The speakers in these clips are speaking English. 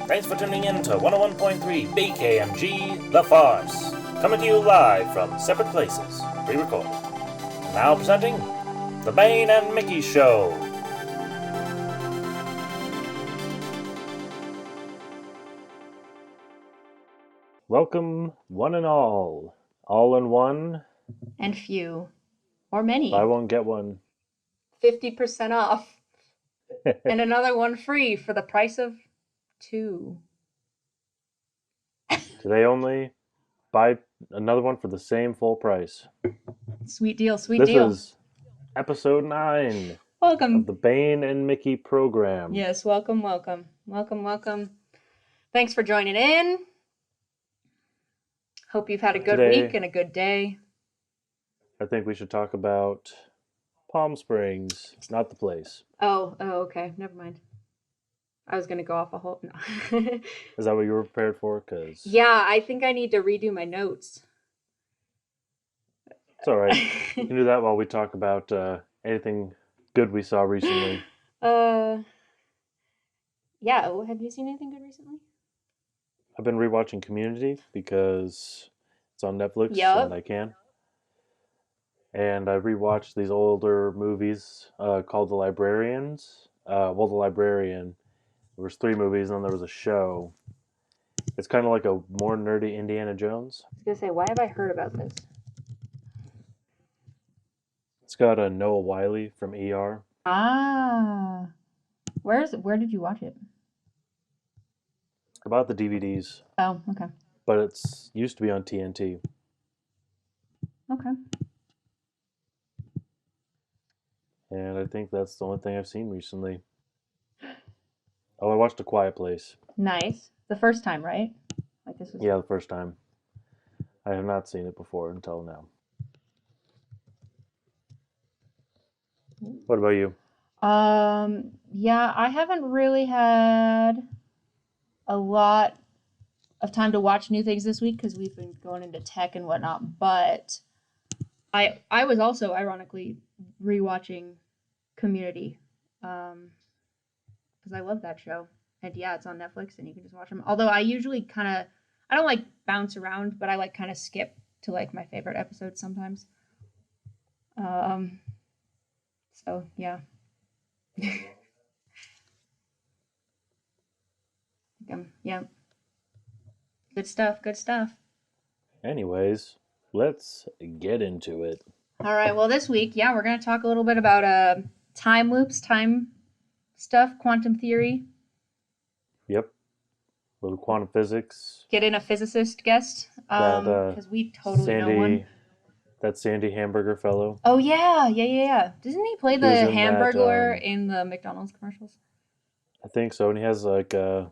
Thanks for tuning in to 101.3 BKMG The Farce, coming to you live from separate places, pre-recorded. Now presenting The Bane and Mickey Show. Welcome, one and all in one. And few, or many. Buy one, get one. 50% off. And another one free for the price of two. Today only, buy another one for the same full price. Sweet deal, sweet deal. This is episode 9 Welcome. of the Bane and Mickey program. Yes, welcome, welcome. Welcome, welcome. Thanks for joining in. Hope you've had a good week and a good day. I think we should talk about Palm Springs, not the place. Oh, okay. Never mind. I was going to go off a whole... No. Is that what you were prepared for? Yeah, I think I need to redo my notes. It's all right. You can do that while we talk about anything good we saw recently. Yeah. Have you seen anything good recently? I've been rewatching Community because it's on Netflix and I can. And I rewatched these older movies called The Librarians. The Librarian. There was 3 movies and then there was a show. It's kind of like a more nerdy Indiana Jones. I was going to say, why have I heard about this? It's got a Noah Wiley from ER. Ah. Where did you watch it? About the DVDs. Oh, okay. But it's used to be on TNT. Okay. And I think that's the only thing I've seen recently. Oh, I watched A Quiet Place. Nice. The first time, right? Yeah, the first time. I have not seen it before until now. What about you? Yeah, I haven't really had a lot of time to watch new things this week because we've been going into tech and whatnot, but I was also ironically rewatching Community because I love that show. And yeah, it's on Netflix and you can just watch them. Although I usually I don't like bounce around, but I like kind of skip to like my favorite episodes sometimes. So yeah. Yeah. Good stuff, good stuff. Anyways, let's get into it. All right, well, this week, we're going to talk a little bit about time loops, time stuff, quantum theory. Yep. A little quantum physics. Get in a physicist guest, because we totally know one. That Sandy Hamburger fellow. Oh, yeah. Doesn't he play the Hamburglar in the McDonald's commercials? I think so, and he has like a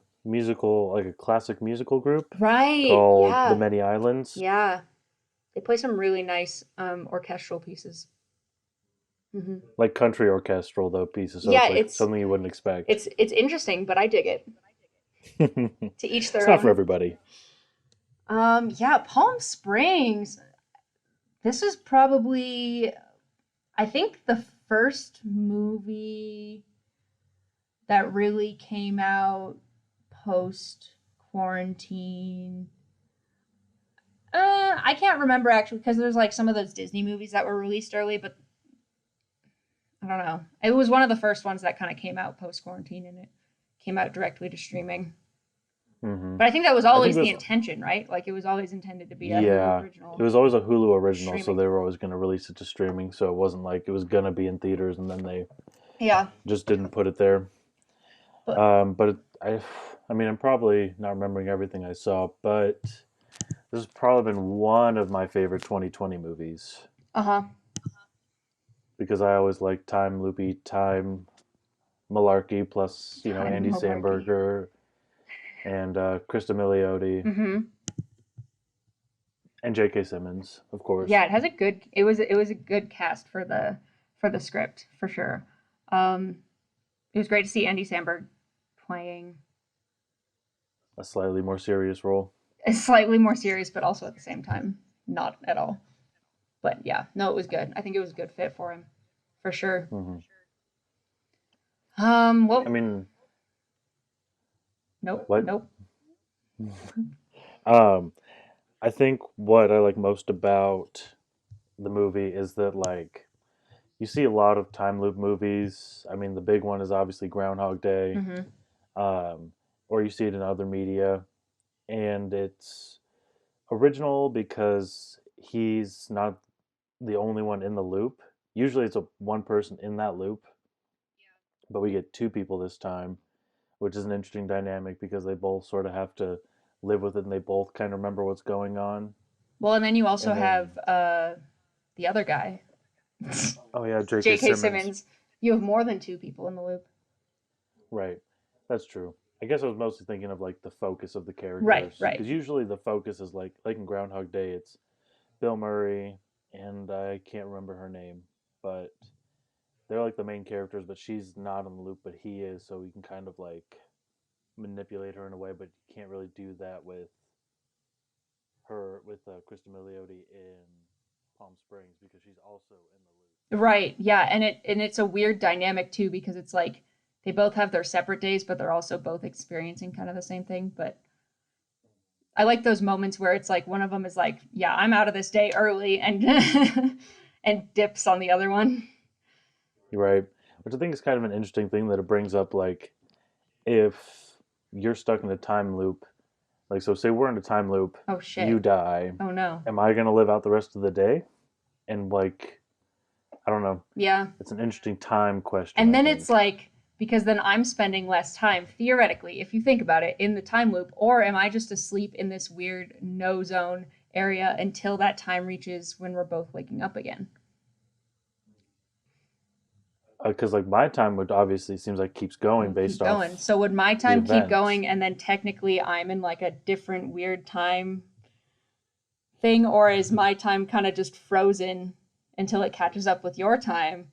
classic musical group. Right, called The Many Islands. Yeah. They play some really nice orchestral pieces. Mm-hmm. Like country orchestral, though, pieces. So it's something you wouldn't expect. It's interesting, but I dig it. To each their own. It's not for everybody. Palm Springs. This is probably, I think, the first movie that really came out post-quarantine. I can't remember actually because there's like some of those Disney movies that were released early, but I don't know. It was one of the first ones that kind of came out post-quarantine and it came out directly to streaming. Mm-hmm. But I think that was always the intention, right? Like it was always intended to be a Hulu original. It was always a Hulu original, streaming. So they were always going to release it to streaming. So it wasn't like it was going to be in theaters and then they just didn't put it there. But I'm probably not remembering everything I saw, but this has probably been one of my favorite 2020 movies. Because I always like time loopy, time malarkey, plus Andy Samberg and Krista Milioti and J.K. Simmons, of course. Yeah, it was a good cast for the script for sure. It was great to see Andy Samberg playing a slightly more serious role. Slightly more serious, but also at the same time, not at all. But yeah, no, it was good. I think it was a good fit for him, for sure. Mm-hmm. Nope. What? Nope. Um, I think what I like most about the movie is that like you see a lot of time loop movies. I mean, the big one is obviously Groundhog Day, Mm-hmm. um, or you see it in other media, and it's original because he's not the only one in the loop. Usually, it's a one person in that loop, but we get two people this time, which is an interesting dynamic because they both sort of have to live with it and they both kind of remember what's going on. Well, and then you also And then, have the other guy, oh yeah, J.K. J.K. Simmons. Simmons. You have more than two people in the loop. Right. That's true. I guess I was mostly thinking of like the focus of the Right. characters Right. because usually the focus is like in Groundhog Day, it's Bill Murray and I can't remember her name, but they're like the main characters. But she's not in the loop, but he is, so you can kind of like manipulate her in a way, but you can't really do that with her with Krista Milioti in Palm Springs because she's also in the loop. Right. Yeah, and it's a weird dynamic too because it's like they both have their separate days, but they're also both experiencing kind of the same thing. But I like those moments where it's like one of them is like, "Yeah, I'm out of this day early," and and dips on the other one. You're right. Which I think is kind of an interesting thing that it brings up. Like, if you're stuck in a time loop, like, so say we're in a time loop, Oh you shit. die. Oh no. Am I going to live out the rest of the day? And, like, I don't know. Yeah. It's an interesting time question, And I then it's think. like because then I'm spending less time theoretically, if you think about it, in the time loop, or am I just asleep in this weird no zone area until that time reaches when we're both waking up again? Because, like, my time would obviously seems like keeps going It'll keep based going. off So would my the time keep events. going and then technically I'm in like a different weird time thing, or is my time kind of just frozen until it catches up with your time,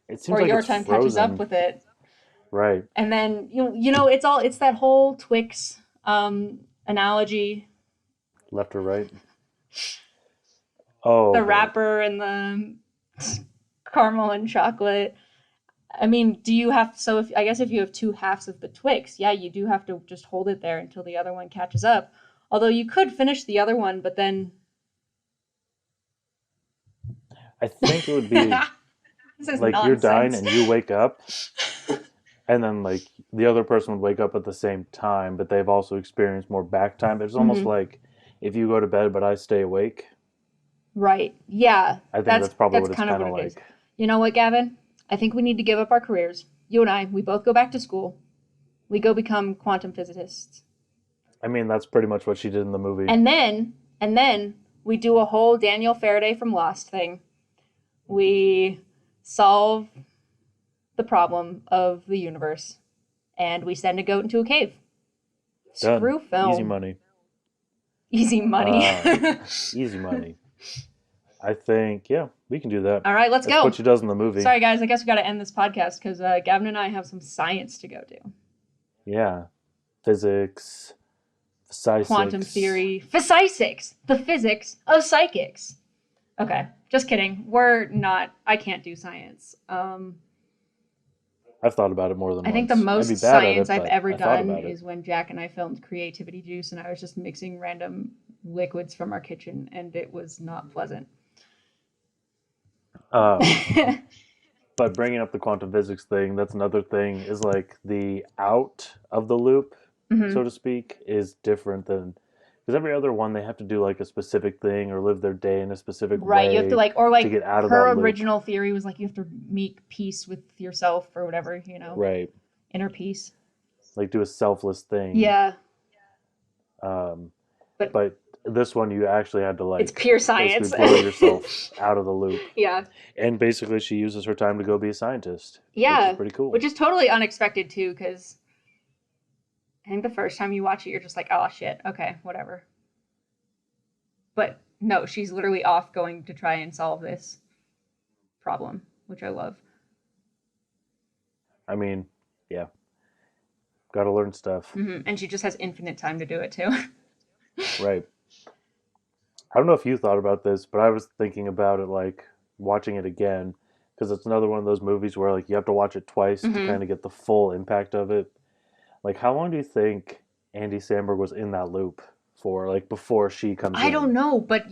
It seems or like your it's time catches up frozen. with it? Right. And then it's that whole Twix analogy, Left or right. Oh, the the wrapper and the caramel and chocolate. I mean, do you have so if I guess if you have two halves of the Twix, yeah, you do have to just hold it there until the other one catches up. Although you could finish the other one, but then I think it would be this is like you're dying nonsense. and you wake up and then like the other person would wake up at the same time, but they've also experienced more back time. It's almost Mm-hmm. like if you go to bed but I stay awake. Right. Yeah. I think That's that's probably that's what it's kind of kind what of it is. like. You know what, Gavin? I think we need to give up our careers. You and I, we both go back to school. We go become quantum physicists. I mean, that's pretty much what she did in the movie. And then we do a whole Daniel Faraday from Lost thing. We solve the problem of the universe and we send a goat into a cave. Done. Screw Easy film. money. Easy money. Um, Easy money. I think yeah, we can do that. All right, let's That's what go. she does in the movie. Sorry, guys. I guess we got to end this podcast because Gavin and I have some science to go do. Yeah, physics, Quantum physics. theory, physics, the physics of psychics. Okay, just kidding. We're not. I can't do science. I've thought about it more than I think the once. I'd be most bad at science it, I've but ever I thought done about it. is when Jack and I filmed Creativity Juice, and I was just mixing random liquids from our kitchen, and it was not pleasant. Um, but bringing up the quantum physics thing, that's another thing. Is like the out of the loop, Mm-hmm. so to speak, is different than because every other one they have to do like a specific thing or live their day in a specific Right, you have to way like, or to like get out of that her loop. original theory was like you have to make peace with yourself or whatever, Right. inner peace. Like do a selfless thing. Yeah, Um, but but this one you actually had to it's like pure basically science. blow yourself out of the loop. Yeah, And basically she uses her time to go be a scientist, which is yeah, pretty cool. which is totally unexpected too, because I think the first time you watch it, you're just like, oh shit, okay, whatever. But no, she's literally off going to try and solve this problem, which I love. I mean, yeah, gotta learn stuff. And she just has infinite time to do it too. Right. I don't know if you thought about this, but I was thinking about it like watching it again because it's another one of those movies where like you have to watch it twice to Mm-hmm. kind of get the full impact of it. Like how long do you think Andy Samberg was in that loop for, like, before she comes I in? don't know, but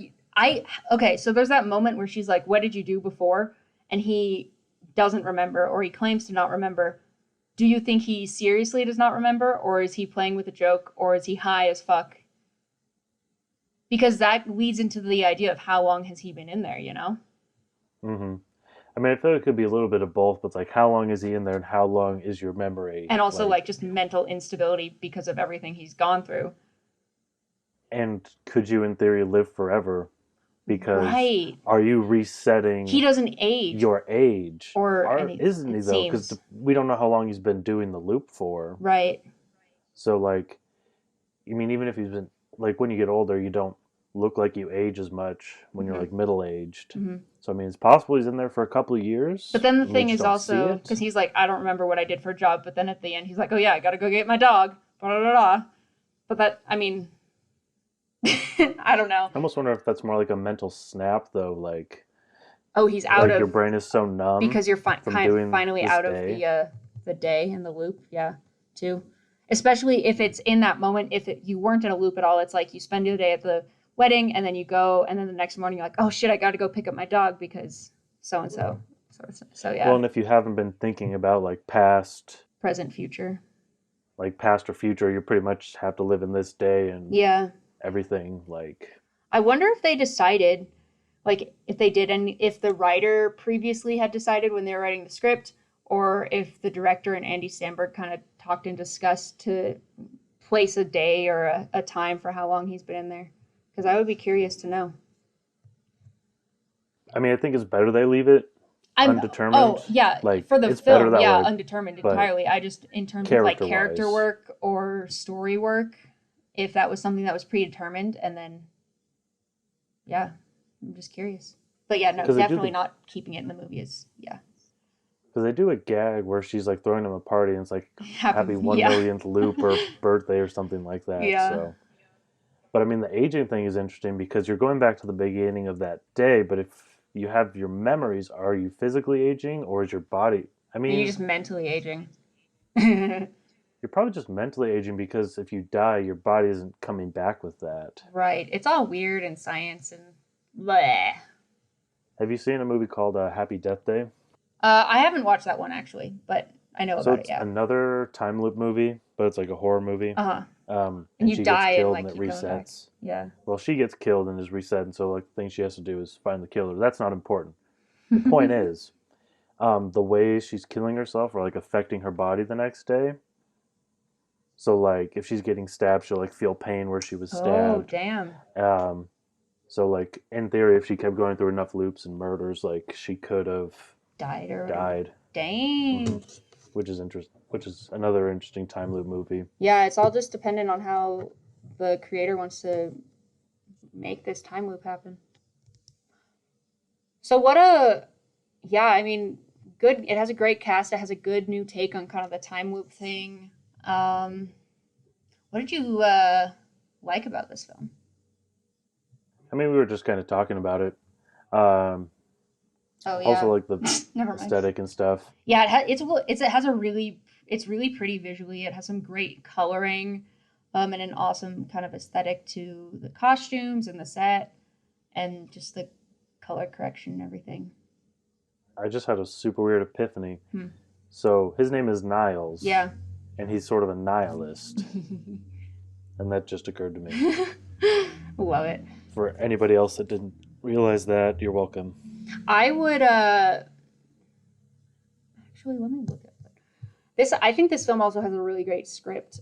okay, so there's that moment where she's like, "What did you do before?" And he doesn't remember, or he claims to not remember. Do you think he seriously does not remember, or is he playing with a joke, or is he high as fuck? Because that leads into the idea of how long has he been in there, you know? Hmm. I mean, I feel like it could be a little bit of both, but it's like, how long is he in there, and how long is your memory? And also like Like, just mental instability because of everything he's gone through. and could you, in theory, live forever? Because Right. are you He resetting doesn't age your age? or Are any isn't he it though? Because seems. we don't know how long he's been doing the loop for. Right. So like, I mean, even if he's been like when you get older, you don't look like you age as much when you're Mm-hmm. like middle aged. Mm-hmm. So I mean, it's possible he's in there for a couple of But years then the and we thing just is don't see also because it. he's like, I don't remember what I did for a job. But then at the end, he's like, oh yeah, I gotta go get my dog. Blah, blah, blah, blah. But that, I mean, I don't know. I almost wonder if that's more like a mental snap though, Oh, he's out like your of brain is so numb because you're from doing finally this out of day. the day and the loop. Yeah, too. Especially if it's in that moment. If you weren't in a loop at all, it's like you spend your day at the wedding and then you go, and then the next morning you're like, oh shit, I got to go pick up my dog because so and so. So Well, yeah, and if you haven't been thinking about present, future. like past or future, you pretty much have to live in this day and Yeah, everything. Like, I wonder if they decided, like, if they did, and if the writer previously had decided when they were writing the script, or if the director and Andy Samberg kind of talked and discussed to place a day or a time for how long he's been in there. Because I would be curious to know. I mean, I think it's better they leave it I'm undetermined. oh yeah, Like, for the it's better film, that yeah, way, undetermined but entirely. I just in terms of like character character wise, work or story work, if that was something that was predetermined, and then yeah, I'm just curious. But yeah, no, because they do definitely the not keeping it in the movie is yeah. because they do a gag where she's like throwing him a party and it's like Happy happy one yeah. millionth loop or birthday or something like that. Yeah. So, but I mean, the aging thing is interesting because you're going back to the beginning of that day. But if you have your memories, are you physically aging or is your body? I And you mean, just mentally aging. you're probably just mentally aging because if you die, your body isn't coming back with that. Right. It's all weird and science and bleh. Have you seen a movie called Happy Death Day? I haven't watched that one actually, but I know So about it, it's yeah. another time loop movie, but it's like a horror movie. Uh-huh. And And you she gets die and killed and like it keep coming back. resets. Yeah. Well, she gets killed and is reset, and so like the thing she has to do is find the killer. That's not important. The point is, the ways she's killing herself are like affecting her body the next day. So like if she's getting stabbed, she'll like feel pain where she was Oh, stabbed. damn. Um, so like in theory, if she kept going through enough loops and murders, like she could have Died or whatever. died. Dang. Which is interesting. Which is another interesting time loop movie. Yeah, it's all just dependent on how the creator wants to make this time loop happen. So what a yeah, I mean, good. It has a great cast. It has a good new take on kind of the time loop thing. Um, what did you like about this film? I mean, we were just kind of talking about it. Um, Oh Also, yeah, like the never mind. aesthetic and stuff. Yeah, it has a really it's really pretty visually. It has some great coloring, and an awesome kind of aesthetic to the costumes and the set, and just the color correction and everything. I just had a super weird epiphany. Hmm. So his name is Niles, Yeah. and he's sort of a nihilist, and that just occurred to me. Love it. For anybody else that didn't realize that, you're welcome. I would actually let me look at it. This I think this film also has a really great script.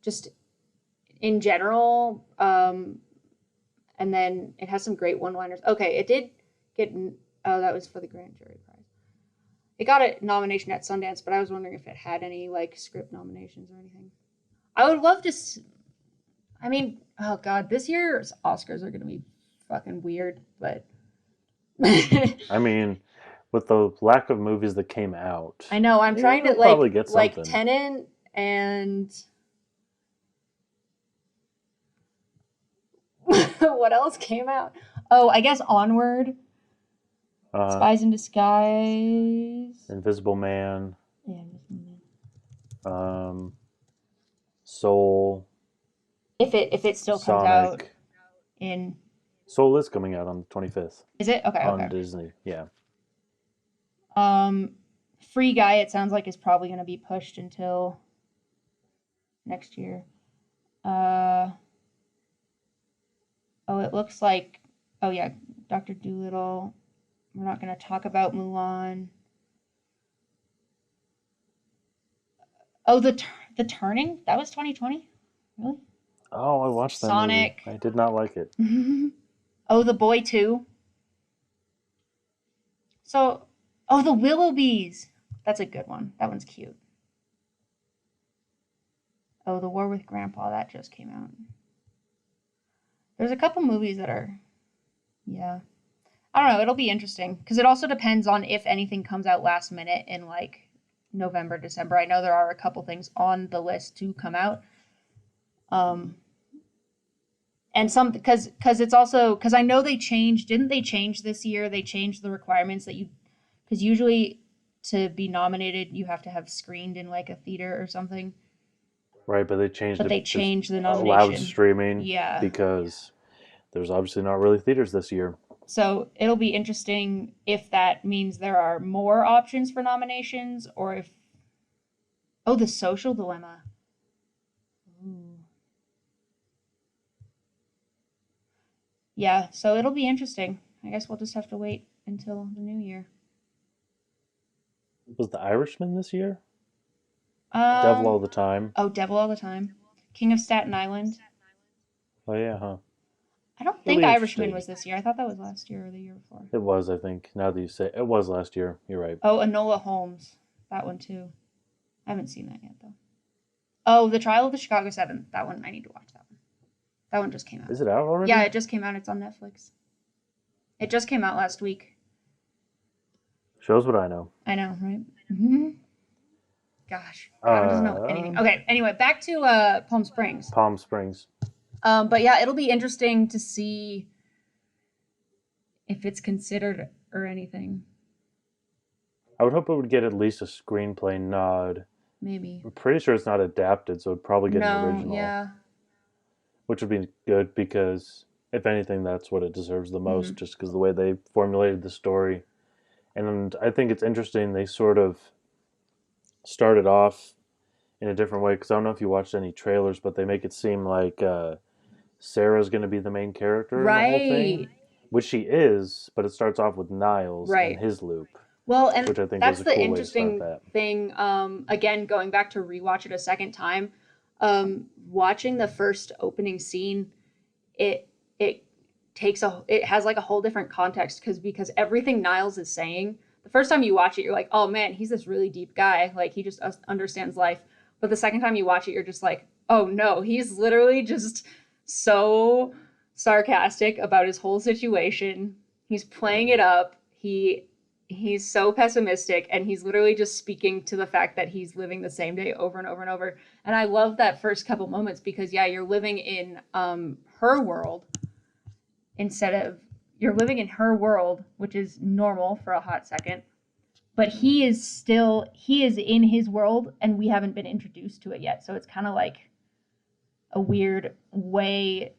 Just in general, and then it has some great one-liners. Okay, it did get oh that was for the grand jury prize. It got a nomination at Sundance, but I was wondering if it had any like script nominations or anything. I would love to. I mean, oh god, this year's Oscars are gonna be fucking weird, but I mean, with the lack of movies that came out, I know I'm trying to they'll probably get like something. Tenet and what else came out? Oh, I guess Onward, Spies in Disguise, Invisible Man. yeah, Um, Soul, If it still comes out Sonic. in, Soul is coming out on the 25th is it? Okay, on okay. Disney. Yeah. Um, Free Guy, it sounds like is probably going to be pushed until next year. Uh, oh, it looks like, oh yeah, Doctor Dolittle. We're not going to talk about Mulan. Oh, the Turning, that was 2020. Really? Oh, I watched that movie. Sonic. I did not like it. Oh, The Boy 2. So, oh, The Willoughbys. That's a good one. That one's cute. Oh, The War with Grandpa. That just came out. There's a couple movies that are, yeah. I don't know. It'll be interesting because it also depends on if anything comes out last minute in like November, December. I know there are a couple things on the list to come out. Um, and some because it's also because I know they changed. Didn't they change this year? They changed the requirements that you because usually to be nominated you have to have screened in like a theater or something. Right, but they changed But it. they Just changed the allowed nomination. streaming Yeah. because there's obviously not really theaters this year. So it'll be interesting if that means there are more options for nominations or if, oh, The Social Dilemma. Ooh. Yeah, so it'll be interesting. I guess we'll just have to wait until the new year. Was The Irishman this year? Devil All Um, the Time. oh, Devil All the Time. King of Staten Island. Oh yeah, huh? I don't It'll think be Irishman interesting. was this year. I thought that was last year or the year before. It was, I think. Now that you say it was last year, you're right. Oh, Enola Holmes. That one too. I haven't seen that yet though. Oh, The Trial of the Chicago Seven. That one I need to watch that one. That one just came out. Is it out Yeah, already? it just came out. It's on Netflix. It just came out last week. Shows what I know. I know, right? Mm-hmm. Gosh, Gavin doesn't know anything. Um, Okay, anyway, back to Palm Springs. Palm Springs. But yeah, it'll be interesting to see if it's considered or anything. I would hope it would get at least a screenplay nod. Maybe. I'm pretty sure it's not adapted, so it'd probably get an No, original, yeah. which would be good because if anything, that's what it deserves the Mm-hmm. most, just because the way they formulated the story. And I think it's interesting they sort of started off in a different way because I don't know if you watched any trailers, but they make it seem like Sarah's going to be the main character in the whole thing, Right. which she is, but it starts off with Niles and Right. his loop, Well, and which I think was that's a the cool way to start interesting that. thing. Again, going back to rewatch it a second time, watching the first opening scene, it it has like a whole different context because everything Niles is saying, the first time you watch it, you're like, oh man, he's this really deep guy, like he just understands life. But the second time you watch it, you're just like, oh no, he's literally just so sarcastic about his whole situation. He's playing it up. He's so pessimistic and he's literally just speaking to the fact that he's living the same day over and over and over. And I love that first couple moments because yeah, you're living in her world instead of you're living in her world, which is normal for a hot second. But he is in his world and we haven't been introduced to it yet. So it's kind of like a weird way.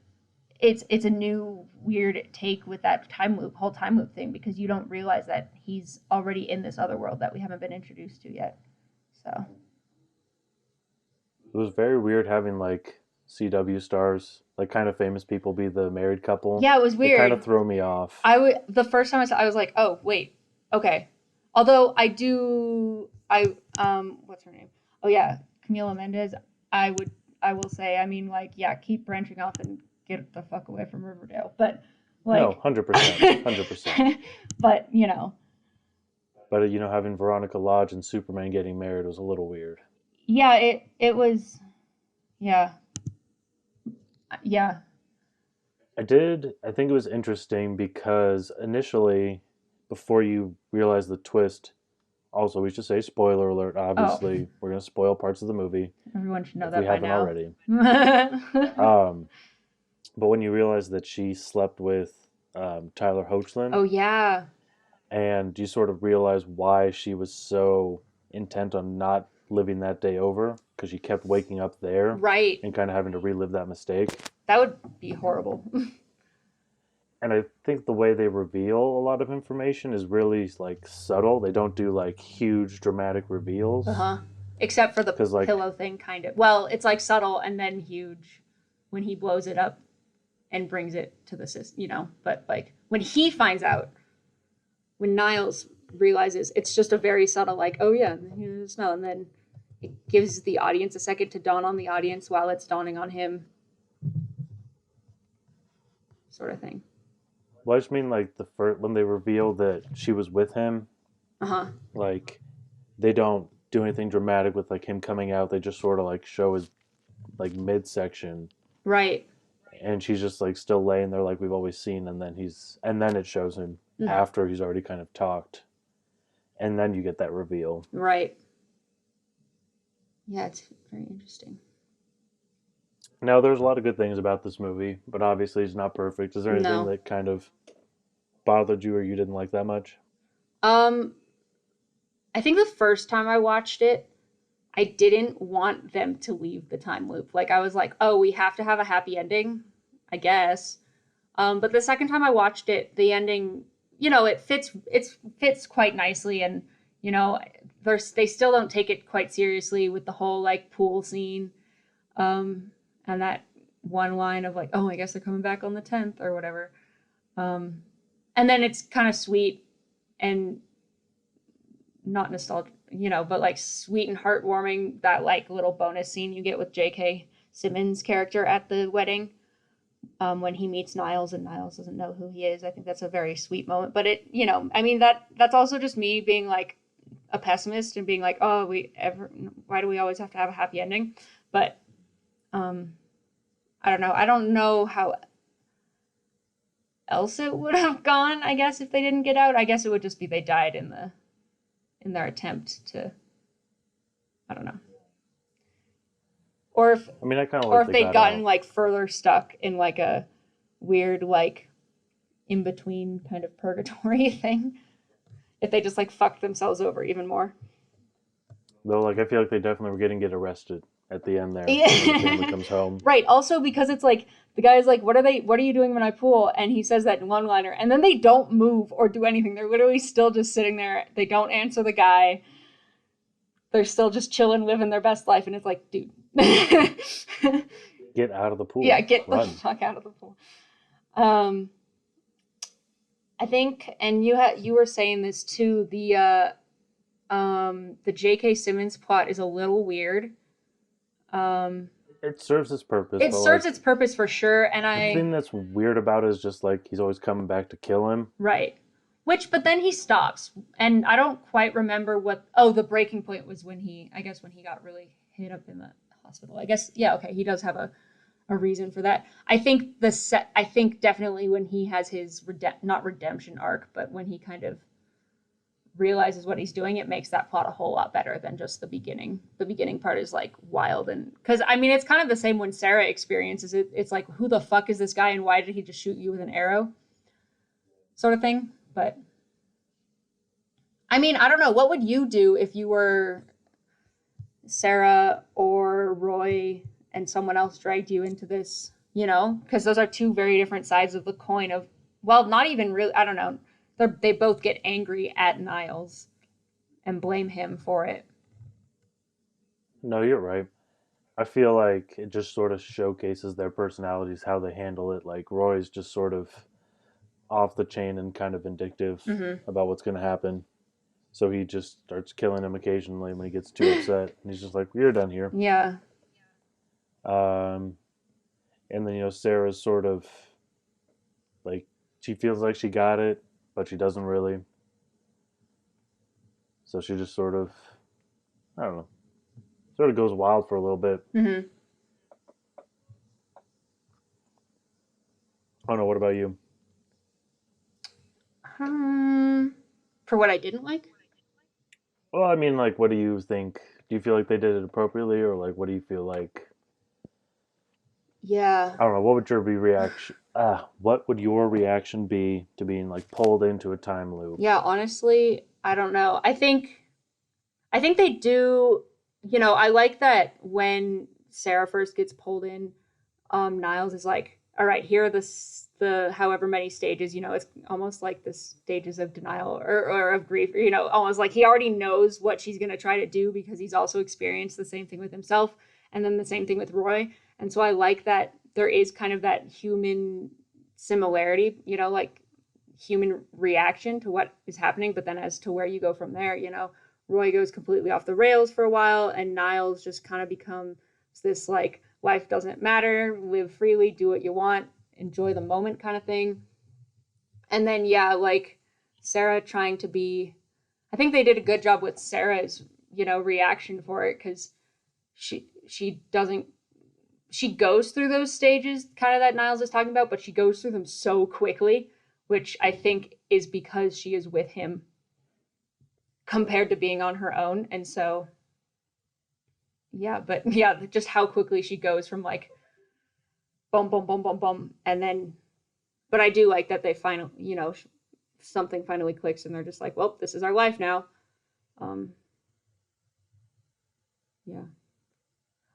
It's a new weird take with that whole time loop thing because you don't realize that he's already in this other world that we haven't been introduced to yet. So It was very weird having like CW stars, like kind of famous people, be the married couple. yeah, it was It kind weird. of threw me off. The first time I saw I was like, oh wait, okay. Although what's her name? Oh yeah, Camila Mendez. I will say, I mean, like, yeah, keep branching off and get the fuck away from Riverdale. But No, like 100%, 100%. but you know, But having Veronica Lodge and Superman getting married was a little weird. yeah, it was yeah. Yeah. I think it was interesting because initially, before you realize the twist, also we should say spoiler alert. Oh, Obviously, we're gonna spoil parts of the movie everyone should know if we that by haven't now. already. Um, but when you realize that she slept with Tyler Hoechlin, Oh yeah. and you sort of realize why she was so intent on not living that day over because she kept waking up there Right. and kind of having to relive that mistake. That would be horrible. And I think the way they reveal a lot of information is really like subtle. They don't do like huge dramatic reveals Uh-huh. Except for the because like pillow thing, kind of. Well, it's like subtle and then huge when he blows it up and brings it to the system, But like when he finds out, when Niles realizes, it's just a very subtle, like, oh yeah, here's the smell. And then it gives the audience a second to dawn on the audience while it's dawning on him, sort of thing. well, I just mean like the first when they reveal that she was with him, Uh-huh. like they don't do anything dramatic with like him coming out. They just sort of like show his like midsection, Right. and she's just like still laying there like we've always seen, and then it shows him after he's already kind of talked, and then you get that reveal. Right. Yeah, it's very interesting. Now, there's a lot of good things about this movie, but obviously it's not perfect. Is there anything No. that kind of bothered you or you didn't like that much? Um, I think the first time I watched it, I didn't want them to leave the time loop. Like I was like, oh, we have to have a happy ending, I guess. But the second time I watched it, the ending, it fits quite nicely, and you know, they still don't take it quite seriously with the whole like pool scene, and that one line of like, oh, I guess they're coming back on the 10th or whatever. Um, and then it's kind of sweet and not nostalgic, but like sweet and heartwarming, that like little bonus scene you get with J.K. Simmons' character at the wedding, when he meets Niles and Niles doesn't know who he is. I think that's a very sweet moment. But I mean, that's also just me being like a pessimist and being like, oh, why do we always have to have a happy ending? But um, I don't know. I don't know how else it would have gone. I guess if they didn't get out, I guess it would just be they died in their attempt to, I don't know. Or if I mean, I kind of or like if they they'd got gotten out. like further stuck in like a weird like in between kind of purgatory thing. If they just like fucked themselves over even more. Though, like, I feel like they definitely were getting get arrested at the end there when the family Yeah. comes home. Right. Also because it's like the guy's like, what are you doing when I pool? And he says that in one liner, and then they don't move or do anything. They're literally still just sitting there. They don't answer the guy. They're still just chilling, living their best life, and it's like, dude. Get out of the Yeah, pool. get the Run. fuck out of the pool. Um, I think, and you were saying this too. The J.K. Simmons plot is a little weird. Um, It serves its purpose, it but, serves its like, purpose for sure, and the thing that's weird about it is just, like, he's always coming back to kill him. right. But then he stops, and I don't quite remember what. Oh, the breaking point was when I guess when he got really hit up in the hospital. I guess, yeah, okay, he does have a reason for that. I think definitely when he has his not redemption arc, but when he kind of realizes what he's doing, it makes that plot a whole lot better than just the beginning. The beginning part is like wild, and because I mean it's kind of the same when Sarah experiences it. It's like, who the fuck is this guy, and why did he just shoot you with an arrow, sort of thing. But I mean, I don't know. What would you do if you were Sarah or Roy and someone else dragged you into this? Because those are two very different sides of the coin of, well, not even really, I don't know. They both get angry at Niles and blame him for it. No, you're right. I feel like it just sort of showcases their personalities, how they handle it. Like, Roy's just sort of off the chain and kind of vindictive Mm-hmm. about what's going to happen. So he just starts killing him occasionally when he gets too upset. And he's just like, "You're done here." Yeah. Um, and then, Sarah's sort of like, she feels like she got it, but she doesn't really. So she just sort of, I don't know, sort of goes wild for a little bit. Mm-hmm. I don't know. What about you? For what I didn't like? Well, I mean, like, what do you think? Do you feel like they did it appropriately, or like, what do you feel like? Yeah. I don't know. What would your be reaction? What would your reaction be to being like pulled into a time loop? Yeah, honestly, I don't know. I think they do. I like that when Sarah first gets pulled in, Niles is like, all right, here are the however many stages. It's almost like the stages of denial or of grief. Almost like he already knows what she's gonna try to do because he's also experienced the same thing with himself, and then the same thing with Roy. And so I like that there is kind of that human similarity. Like human reaction to what is happening, but then as to where you go from there, Roy goes completely off the rails for a while, and Niles just kind of becomes this like life doesn't matter, live freely, do what you want, enjoy the moment kind of thing. And then yeah, like Sarah trying to be, I think they did a good job with Sarah's, reaction for it because she doesn't she goes through those stages kind of that Niles is talking about, but she goes through them so quickly, which I think is because she is with him compared to being on her own. And so yeah, but yeah, just how quickly she goes from like boom, boom, boom, boom, boom, and then. But I do like that they finally, something finally clicks, and they're just like, well, this is our life now. Um, yeah.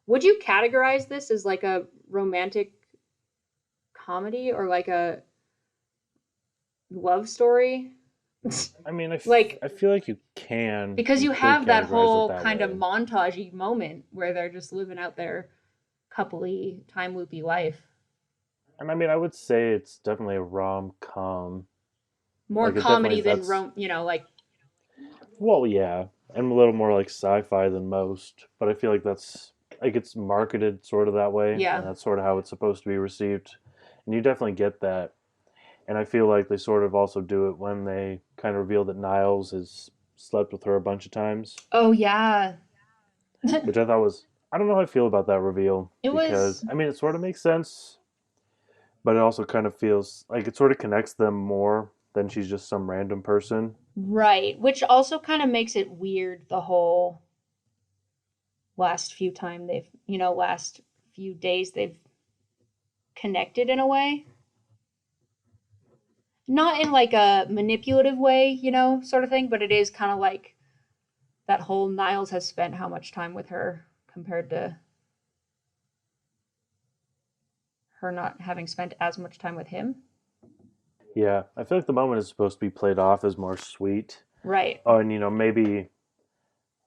Would you categorize this as like a romantic comedy or like a love story? I mean, Like, I feel like because you you could have that categorize it whole that kind of way. montagey moment where they're just living out their coupley, time loopy life. And I mean, I would say it's definitely a rom com. More Like it definitely comedy is. than That's like well, yeah, and a little more like sci-fi than most. But I feel like that's like it's marketed sort of that way, yeah. and that's sort of how it's supposed to be received. And you definitely get that. And I feel like they sort of also do it when they kind of reveal that Niles has slept with her a bunch of times, Oh yeah. which I thought was I don't know how I feel about that reveal It because was I mean it sort of makes sense, but it also kind of feels like it sort of connects them more than she's just some random person. right, which also kind of makes it weird the whole last few days they've connected in a way. Not in like a manipulative way, sort of thing, but it is kind of like that whole Niles has spent how much time with her compared to her not having spent as much time with him. Yeah, I feel like the moment is supposed to be played off as more sweet. Right. Oh, and maybe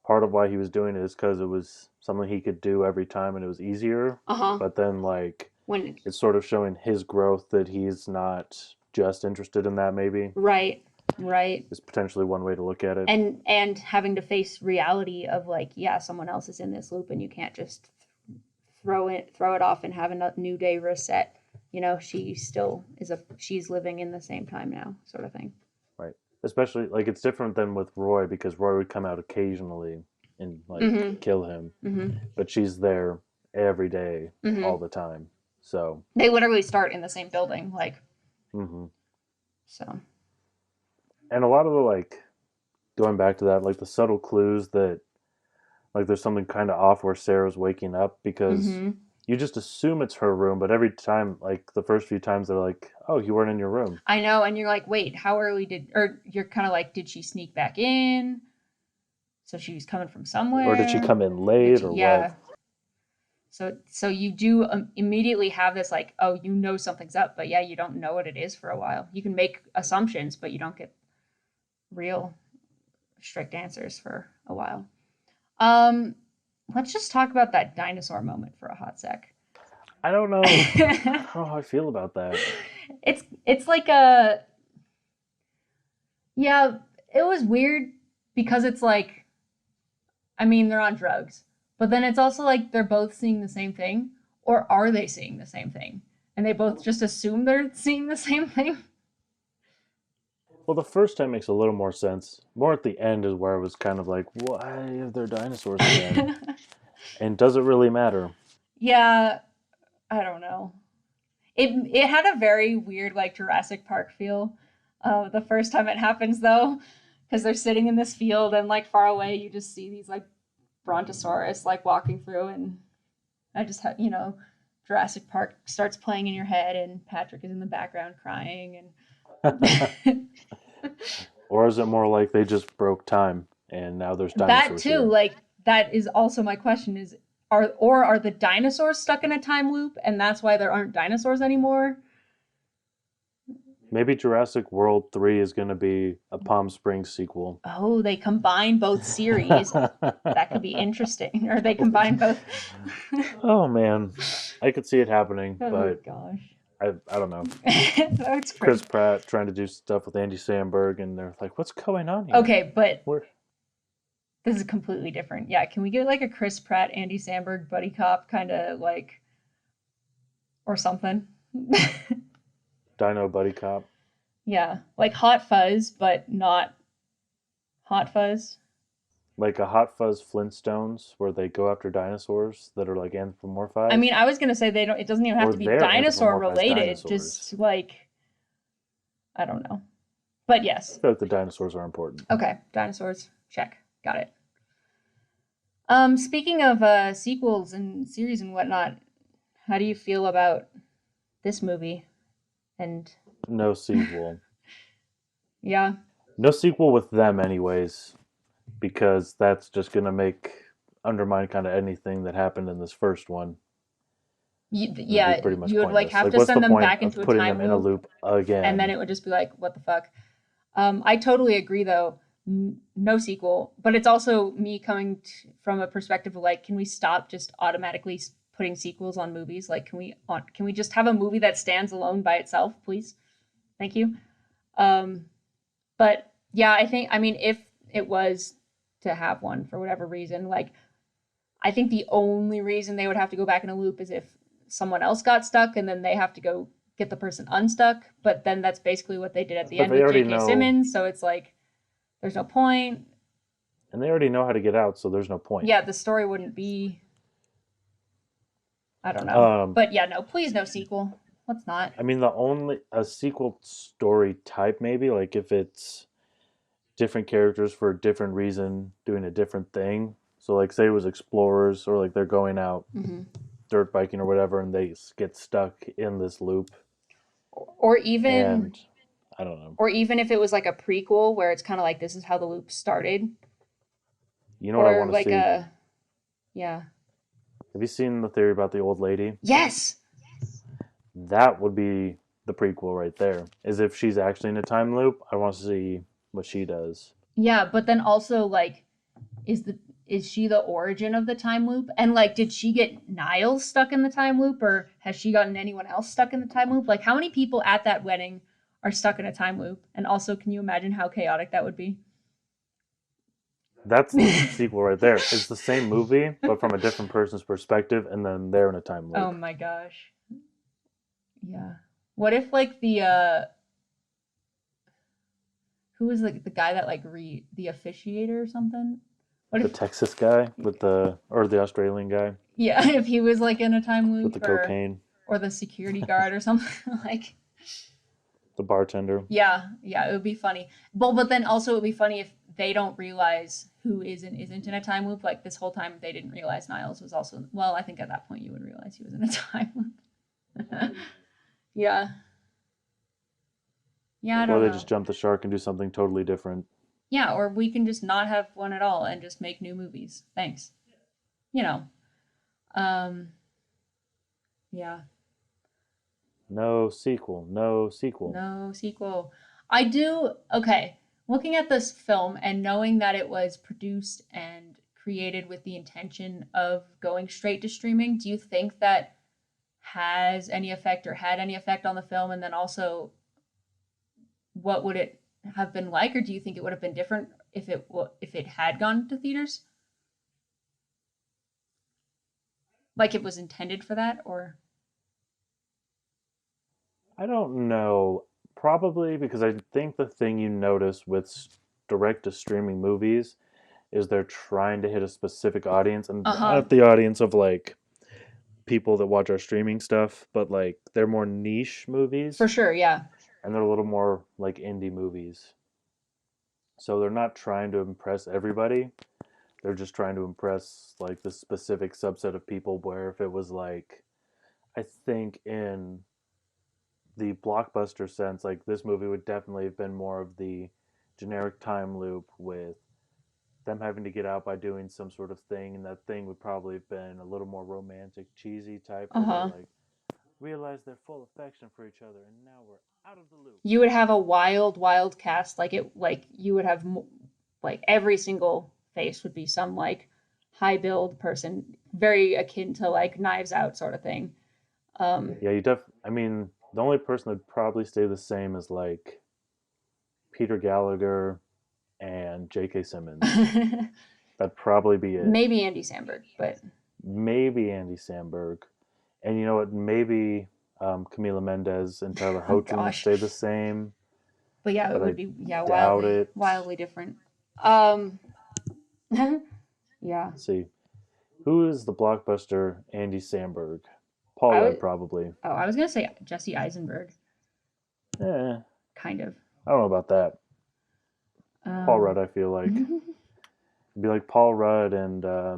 part of why he was doing it is because it was something he could do every time and it was easier. Uh-huh. But then, like, When it's sort of showing his growth that he's not just interested in that, maybe, right, right. is potentially one way to look at it. And having to face reality of like, yeah, someone else is in this loop and you can't just throw it off and have a new day reset. She still she's living in the same time now, sort of thing. Right. Especially, like, it's different than with Roy because Roy would come out occasionally and, like, Mm-hmm. kill him. Mm-hmm. But she's there every day, Mm-hmm. all the time. So, They literally start in the same building, like mm-hmm. so. And a lot of the, like, going back to that, like, the subtle clues that like there's something kind of off where Sarah's waking up because Mm-hmm. you just assume it's her room, but every time, like the first few times, they're like, "Oh, you weren't in your room," I know, and you're like, wait, how early or you're kind of like, did she sneak back in? So she was coming from or did she somewhere. come in late, or what? Yeah. So you do immediately have this like, oh, something's up, but yeah, you don't know what it is for a while. You can make assumptions, but you don't get real strict answers for a while. Um, let's just talk about that dinosaur moment for a hot sec. I don't know. I don't know how I feel about that. It's like a yeah, it was weird because it's like I mean they're on drugs, but then it's also like they're both seeing the same thing, or are they seeing the same thing? And they both just assume they're seeing the same thing. Well, the first time makes a little more sense. More at the end is where I was kind of like, "Why are there dinosaurs again?" And does it really matter? Yeah, I don't know. It had a very weird like Jurassic Park feel. The first time it happens though, because they're sitting in this field and like far away you just see these like brontosaurus like walking through, and I just had Jurassic Park starts playing in your head and Patrick is in the background crying and Or is it more like they just broke time and now there's that dinosaurs too, here? like that is also my question: is are the dinosaurs stuck in a time loop, and that's why there aren't dinosaurs anymore? Maybe Jurassic World 3 is going to be a Palm Springs sequel. Oh, they combine both series. That could be interesting. Or they combine both. Oh man, I could see it happening, Oh but gosh. I don't know. That's Chris great. Pratt trying to do stuff with Andy Samberg, and they're like, "What's going on here? Okay, but We're this is completely different. Yeah, can we get like a Chris Pratt, Andy Samberg buddy cop kind of like or something? Dino Buddy Cop, Yeah, like Hot Fuzz, but not Hot Fuzz. like a Hot Fuzz Flintstones, where they go after dinosaurs that are like I mean, anthropomorphized, I was gonna say they don't. It doesn't even have or to be they're dinosaur anthropomorphized related. dinosaurs. Just like I don't know. But I yes. feel like the dinosaurs are important. Okay, dinosaurs. Check. Got it. Speaking of sequels and series and whatnot, how do you feel about this movie? And No sequel. yeah, No sequel with them, anyways, because that's just gonna make undermine kind of anything that happened in this first one. It'd be yeah, pretty much you would like pointless. have Like, to what's the send them point back into of a putting time them in a loop, loop and then again? it would just be like, what the fuck? I totally agree, though. No sequel, but it's also me coming from a perspective of like, can we stop just automatically putting sequels on movies? Like, can we just have a movie that stands alone by itself, please? Thank you. Um, but yeah, I mean, if it was to have one for whatever reason, like, I think the only reason they would have to go back in a loop is if someone else got stuck and then they have to go get the person unstuck. But then that's basically what they did at the But end they with already J.K. know, Simmons. So it's like, there's no point. and they already know how to get out, so there's no point. Yeah, the story wouldn't be, I don't know. Um, But yeah, no, please no sequel. Let's not. I mean, the only a sequel story type maybe like if it's different characters for a different reason doing a different thing. So like say it was explorers or like they're going out Mm-hmm. dirt biking or whatever, and they get stuck in this loop, Or even, and I don't know. or even if it was like a prequel where it's kind of like this is how the loop started, You know what I or want to like see? a, yeah, Have you seen the theory about the old lady? yes, That would be the prequel right there. Is if she's actually in a time loop, I want to see what she does. yeah. But then also like, is the is she the origin of the time loop? And like, did she get Niles stuck in the time loop, or has she gotten anyone else stuck in the time loop? Like, how many people at that wedding are stuck in a time loop? And also, can you imagine how chaotic that would be? That's the sequel right there. It's the same movie, but from a different person's perspective, and then they're in a time Oh loop. my gosh. Yeah. What if like the who was like the guy that like the officiator or something? What The if Texas guy with the or the Australian guy yeah, if he was like in a time with the loop cocaine, or the security guard or something like the bartender. yeah, yeah, it would be funny. But then also it would be funny if they don't realize who is and isn't in a time loop. Like this whole time they didn't realize Niles was also well, I think at that point you would realize he was in a time loop. Yeah. Yeah, I Or don't they know. just jump the shark and do something totally different. Yeah, or we can just not have one at all and just make new movies. Thanks. You know. Um yeah. No sequel, no sequel. No sequel. I do okay. Looking at this film and knowing that it was produced and created with the intention of going straight to streaming, do you think that has any effect or had any effect on the film? And then also, what would it have been like, or do you think it would have been different if it had gone to theaters, like it was intended for that, or? I don't know. Probably because I think the thing you notice with direct to streaming movies is they're trying to hit a specific audience, and Uh huh. not the audience of like people that watch our streaming stuff, but like they're more niche For movies sure. Yeah. and they're a little more like indie movies. So they're not trying to impress everybody. They're just trying to impress like the specific subset of people where if it was like I think in the blockbuster sense, like this movie would definitely have been more of the generic time loop with them having to get out by doing some sort of thing, and that thing would probably have been a little more romantic, cheesy type, Uh where they're huh. like, realize their full affection for each other, and now we're out of the loop. You would have a wild cast. Like you would have like every single face would be some like high build person, very akin to like Knives Out sort of thing. Um, Yeah, I mean, the only person that'd probably stay the same is like Peter Gallagher and J.K. Simmons. That'd probably be it. maybe Andy Samberg, but Maybe Andy Samberg. And you know what? Maybe Camila Mendez and Tyler oh Hoechlin would gosh. stay the same, But yeah, it but would I be doubt it. wildly different. Um, yeah, Let's see. Who is the blockbuster Andy Samberg? Paul I Rudd, would. probably. Oh, I was gonna say Jesse Eisenberg, Eh, kind of. I don't know about that. Paul Um, Rudd, I feel like. It'd be like Paul Rudd and, I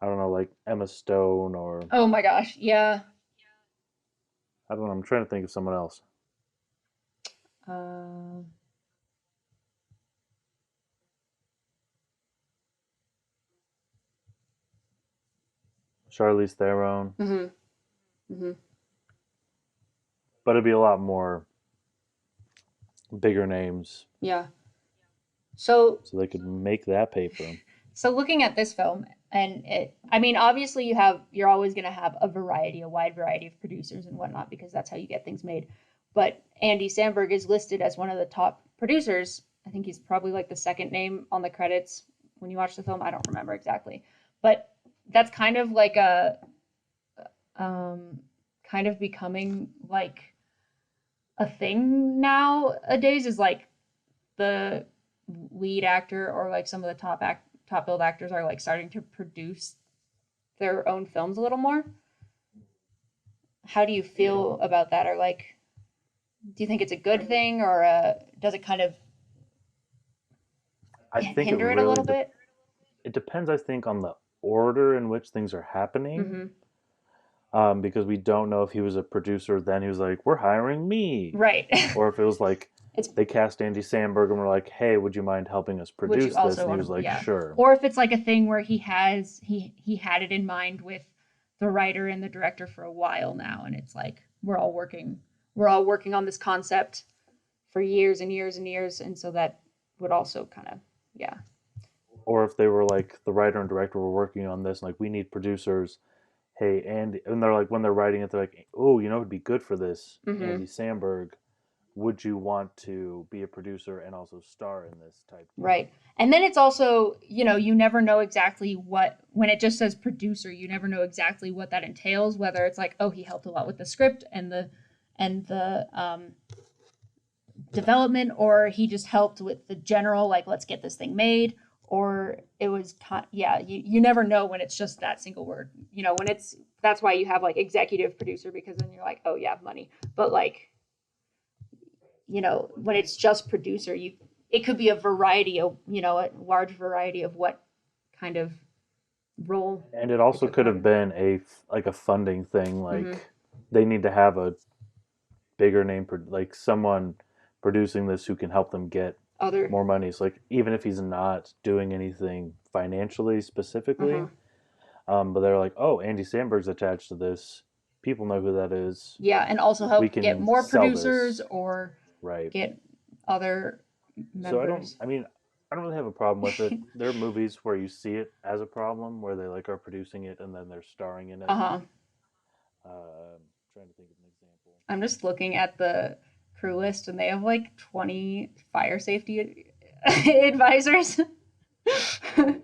don't know, like Emma Stone or, oh my gosh, yeah. I don't know, I'm trying to think of someone else. Uh, Charlize Theron. mhm, mhm, But it'd be a lot more bigger names, yeah. So so they could make that paper. so looking at this film, and I mean, obviously you're always going to have a wide variety of producers and whatnot, because that's how you get things made. But Andy Samberg is listed as one of the top producers. I think he's probably like the second name on the credits when you watch the film. I don't remember exactly, but that's kind of like um, kind of becoming like a thing nowadays, is like the lead actor or like some of the top billed actors are like starting to produce their own films a little more. How do you feel about that? Or like, do you think it's a good thing, or does it kind of I think hinder it a little bit? it depends. I think on the order in which things are happening, Mm-hmm. because we don't know if he was a producer. Then he was like, "We're hiring me," Right. or if it was like It's they cast Andy Samberg and were like, "Hey, would you mind helping us would you produce this?" also And he want was to, like, yeah. "Sure." Or if it's like a thing where he had it in mind with the writer and the director for a while now, and it's like we're all working on this concept for years and years and years, and so that would also kind of, yeah. Or if they were like the writer and director were working on this, and like we need producers. Hey, Andy, and they're like when they're writing it, they're like, "Oh, you know, it'd be good for this, Mm-hmm. Andy Samberg. Would you want to be a producer and also star in this type deal?" Right. And then it's also, you never know exactly what, when it just says producer, you never know exactly what that entails, whether it's like, oh, he helped a lot with the script and the development, or he just helped with the general, like, let's get this thing made, or it was, yeah, you never know when it's just that single word, when it's, that's why you have like executive producer, because then you're like, oh yeah, money. But like, when it's just producer, it could be a variety of, a large variety of what kind of role And it it also could could have play. been like a funding thing. Mm-hmm. Like they need to have a bigger name, like someone producing this who can help them get Other, more money. So like even if he's not doing anything financially uh-huh. specifically, but they're like, oh, Andy Samberg's attached to this. People know who that is. Yeah, and also We help get can more sell producers this, or right? get other So I don't. members. I mean, I don't really have a problem with it. There are movies where you see it as a problem, where they like are producing it and then they're starring in it. Uh-huh. Trying to think of an example. I'm just looking at the crew list, and they have like 20 fire safety advisors. I'm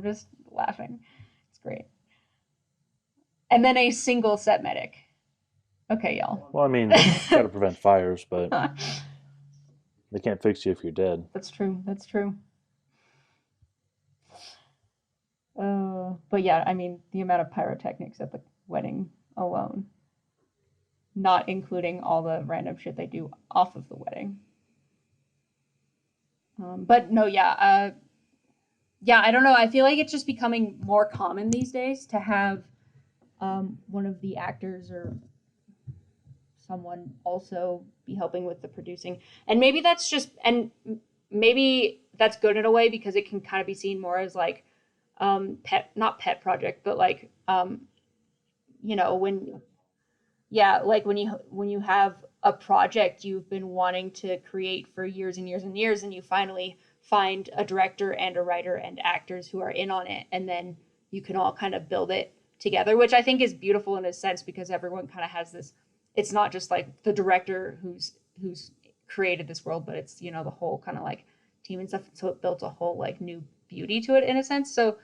just laughing. It's great. And then a single set medic. Okay, y'all. Well, I mean, got to prevent fires, but they can't fix you if you're dead. That's true. That's true. But yeah, I mean, the amount of pyrotechnics at the wedding alone, not including all the random shit they do off of the wedding. But no, yeah, I don't know. I feel like it's just becoming more common these days to have one of the actors or someone also be helping with the producing, and maybe that's good in a way because it can kind of be seen more as like pet, not pet project, but like when yeah, like when you have a project you've been wanting to create for years and years and years, and you finally find a director and a writer and actors who are in on it, and then you can all kind of build it together, which I think is beautiful in a sense because everyone kind of has this. It's not just like the director who's created this world, but it's the whole kind of like team and stuff. So it built a whole like new beauty to it in a sense. So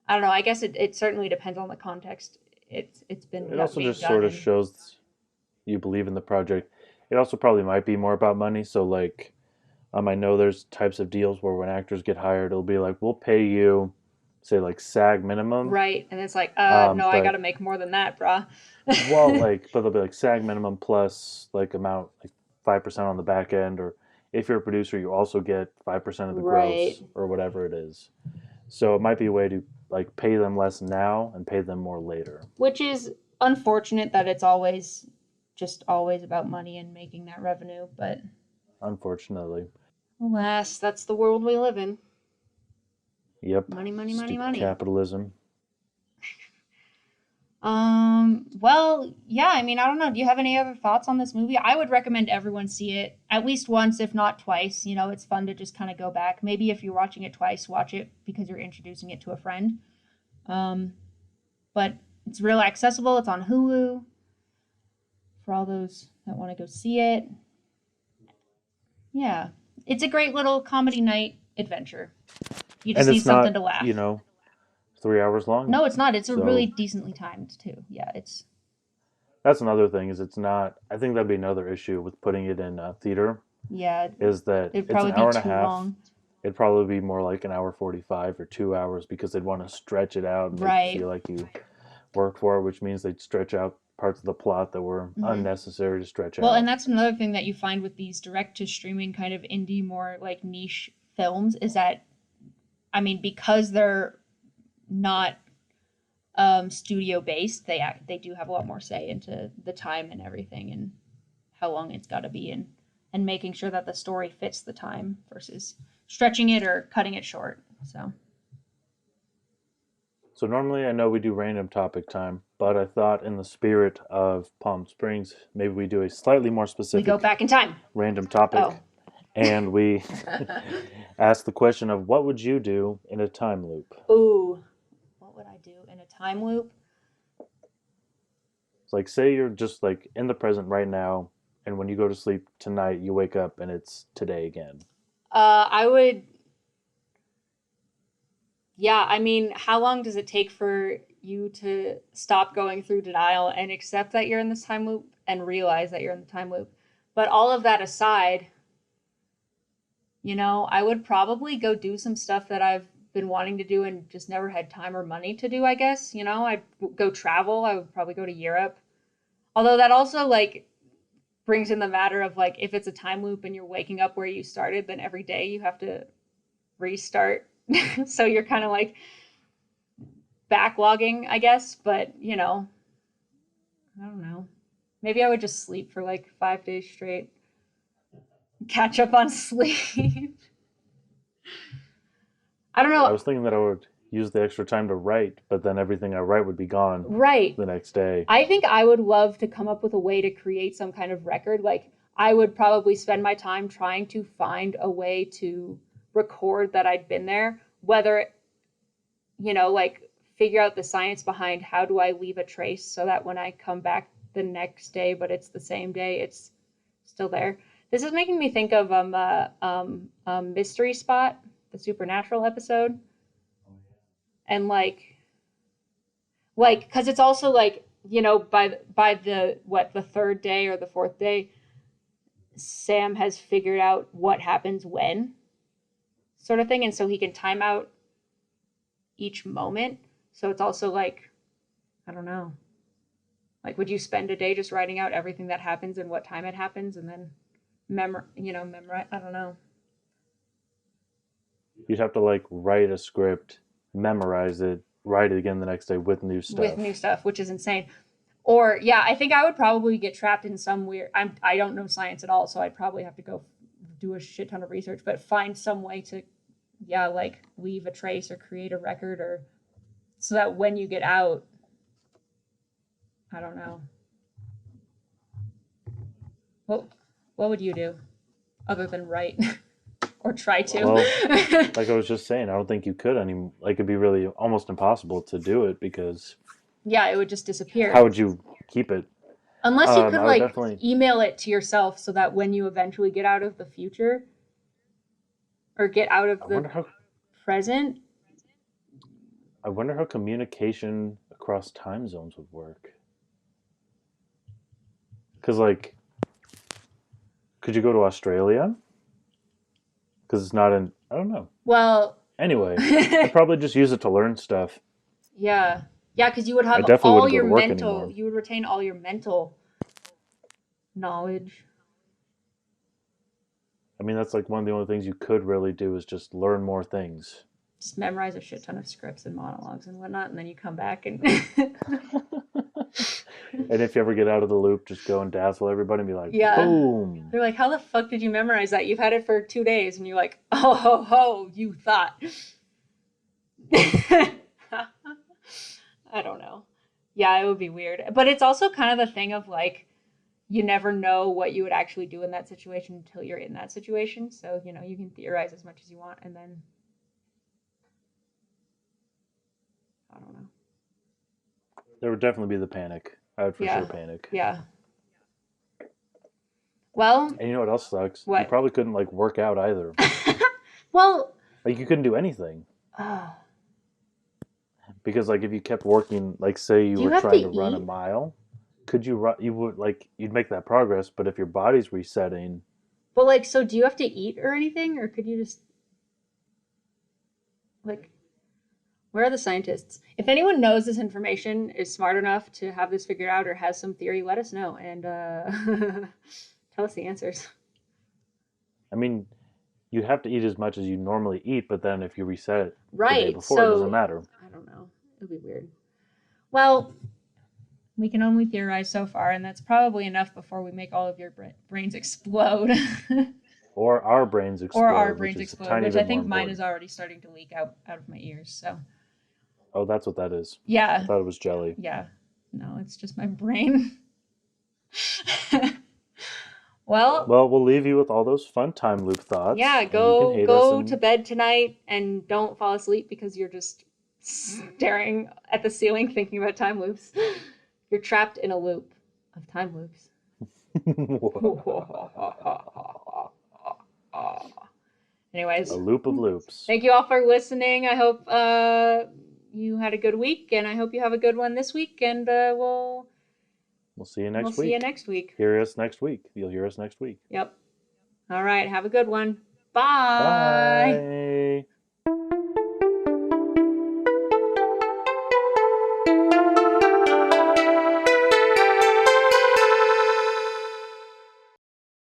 I don't know. I guess it certainly depends on the context. It's been It also being just done sort of in. shows you believe in the project. It also probably might be more about money. So like, I know there's types of deals where when actors get hired, it'll be like, we'll pay you, say like SAG minimum, Right. And it's like, no, I got but to make more than that, brah. well, like, but they'll be like SAG minimum plus like amount like 5% on the back end, or if you're a producer, you also get 5% of the Right. gross or whatever it is. So it might be a way to like pay them less now and pay them more later. Which is unfortunate that it's always just always about money and making that revenue. But Unfortunately, alas, that's the world we live in. yep, Money, money, money, stupid money. capitalism. Well, yeah, I mean, I don't know. Do you have any other thoughts on this movie? I would recommend everyone see it at least once, if not twice. It's fun to just kind of go back. Maybe if you're watching it twice, watch it because you're introducing it to a friend. Um, but it's real accessible. It's on Hulu for all those that want to go see it. Yeah. It's a great little comedy night adventure. You And just need it's something not, to laugh. 3 hours long. No, it's not. It's a really So decently timed too. Yeah, it's that's another thing is it's not. I think that'd be another issue with putting it in theater yeah, is that it'd it's an probably be hour and a too half. long. It'd probably be more like an hour 45 or 2 hours because they'd want to stretch it out and make you Right. feel like you worked for it, which means they'd stretch out parts of the plot that were Hmm. unnecessary to stretch Well, and out. that's another thing that you find with these direct to streaming kind of indie, more like niche films is that, I mean, because they're not studio based, they do have a lot more say into the time and everything and how long it's got to be and making sure that the story fits the time versus stretching it or cutting it short. So So normally I know we do random topic time, but I thought in the spirit of Palm Springs, maybe we do a slightly more we go specific back in time. random Oh. topic and we ask the question of what would you do in a time loop? Ooh, what would I do in a time loop? It's like say you're just like in the present right now and when you go to sleep tonight you wake up and it's today again. I would, yeah, I mean, how long does it take for you to stop going through denial and accept that you're in this time loop and realize that you're in the time loop? But all of that aside, I would probably go do some stuff that I've been wanting to do and just never had time or money to do, I guess. I'd go travel. I would probably go to Europe. Although that also like brings in the matter of like if it's a time loop and you're waking up where you started, then every day you have to restart. So you're kind of like backlogging, I guess, but I don't know. Maybe I would just sleep for like 5 days straight, catch up on sleep. I don't I know. was thinking that I would use the extra time to write, but then everything I write would be gone Right. the next day. I think I would love to come up with a way to create some kind of record. Like, I would probably spend my time trying to find a way to record that I'd been there, whether, like figure out the science behind how do I leave a trace so that when I come back the next day, but it's the same day, it's still there. This is making me think of Mystery Spot, the Supernatural episode, and because it's also like by the third day or the fourth day, Sam has figured out what happens when, sort of thing, and so he can time out each moment. So it's also like I don't know. Like, would you spend a day just writing out everything that happens and what time it happens, and then memorize? I don't know. You'd have to like write a script, memorize it, write it again the next day with new With new stuff. stuff, which is insane. Or yeah, I think I would probably get trapped in some weird. I don't know science at all, so I'd probably have to go do a shit ton of research, but find some way to, yeah, like leave a trace or create a record, or so that when you get out, I don't know. What would you do other than write or try to? Well, like I was just saying, I don't think you could like it'd be really almost impossible to do it because Yeah, it would just disappear. how would you keep it? Unless you could I would like definitely. email it to yourself so that when you eventually get out of the future or get out of I the wonder how. present. I wonder how communication across time zones would work. Because like, could you go to Australia? Because it's not in. I don't know. Well, Anyway, I'd probably just use it to learn stuff. yeah. Yeah, because you would I have definitely all wouldn't go your to work mental, anymore. you would retain all your mental knowledge. I mean, that's like one of the only things you could really do is just learn more things. Just memorize a shit ton of scripts and monologues and whatnot, and then you come back and And if you ever get out of the loop, just go and dazzle everybody and be like, yeah. boom. They're like, how the fuck did you memorize that? You've had it for 2 days, and you're like, oh ho ho, you thought. I don't know. Yeah, it would be weird. But it's also kind of the thing of like, you never know what you would actually do in that situation until you're in that situation. So, you know, you can theorize as much as you want, and then I don't know. There would definitely be the panic. I would for Yeah. sure panic. Yeah. Well, And you know what else sucks? You what? probably couldn't like work out either. Well, Like you couldn't do anything. oh, Because like if you kept working, like say you do you were have to trying to run a eat? mile, could you run? You would like you'd make that progress, but if your body's resetting, But like, so do you have to eat or anything, or could you just like? Where are the scientists? If anyone knows this information, is smart enough to have this figured out, or has some theory, let us know and tell us the answers. I mean, you'd have to eat as much as you normally eat, but then if you reset it the day Right. before, it doesn't So matter. I don't know. It'll be weird. Well, we can only theorize so far, and that's probably enough before we make all of your brains explode. Or our brains Or our explode, which brains is a explode, tiny which I bit more think mine is important. already starting to leak out of my ears. So Oh, that's what that is. I yeah, thought it was jelly. yeah. No, it's just my brain. Well, Well, we'll leave you with all those fun time loop thoughts, yeah, and you can hate us go to and bed tonight and don't fall asleep because you're just staring at the ceiling thinking about time loops. You're trapped in a loop of time loops. a Anyways, loop of loops. thank you all for listening. I hope you had a good week, and I hope you have a good one this week. And We'll see you we'll next see you week. next week. Hear us next week. You'll hear us next week. Yep. All right. Have a good one. Bye. Bye.